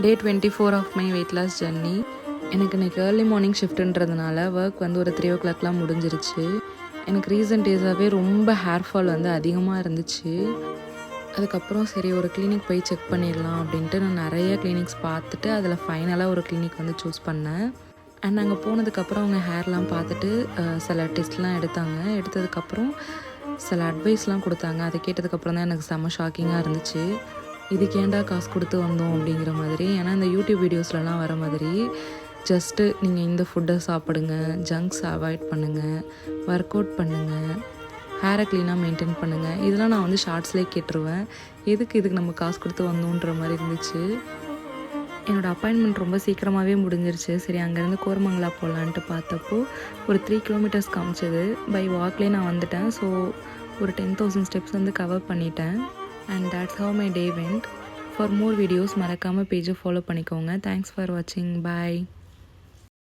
Day 24 of my weight loss journey. எனக்கு இன்றைக்கி early morning ஷிஃப்ட்டுன்றதுனால work வந்து ஒரு 3 o'clockலாம் முடிஞ்சிருச்சு. எனக்கு ரீசன்ட் டேஸாகவே ரொம்ப ஹேர் ஃபால் வந்து அதிகமாக இருந்துச்சு. அதுக்கப்புறம் சரி ஒரு கிளினிக் போய் செக் பண்ணிடலாம் அப்படின்ட்டு நான் நிறைய கிளினிக்ஸ் பார்த்துட்டு அதில் ஃபைனலாக ஒரு கிளினிக் வந்து சூஸ் பண்ணேன். அண்ட் அங்கே போனதுக்கப்புறம் அவங்க ஹேர்லாம் பார்த்துட்டு சில டெஸ்ட்லாம் எடுத்ததுக்கப்புறம் சில அட்வைஸ்லாம் கொடுத்தாங்க. அதை கேட்டதுக்கப்புறம் தான் எனக்கு செம்ம ஷாக்கிங்காக இருந்துச்சு. இதுக்கு ஏன்டா காசு கொடுத்து வந்தோம் அப்படிங்கிற மாதிரி. ஏன்னா இந்த யூடியூப் வீடியோஸ்லலாம் வர மாதிரி ஜஸ்ட்டு நீங்கள் இந்த ஃபுட்டை சாப்பிடுங்க, ஜங்க்ஸ் அவாய்ட் பண்ணுங்கள், ஒர்க் அவுட் பண்ணுங்கள், ஹேரை க்ளீனாக மெயின்டைன் பண்ணுங்கள், இதெல்லாம் நான் வந்து ஷார்ட்ஸ்லேயே கேட்டுருவேன். இதுக்கு நம்ம காசு கொடுத்து வந்தோன்ற மாதிரி இருந்துச்சு. என்னோடய அப்பாயின்மெண்ட் ரொம்ப சீக்கிரமாகவே முடிஞ்சிருச்சு. சரி அங்கேருந்து கோரமங்கலா போகலான்ட்டு பார்த்தப்போ ஒரு 3 kilometers காமிச்சது. பை வாக்லேயே நான் வந்துட்டேன். ஸோ ஒரு 10,000 steps வந்து கவர் பண்ணிட்டேன். And that's how my day went. For more videos மறக்காமல் பேஜை ஃபாலோ பண்ணிக்கோங்க. Thanks for watching. Bye.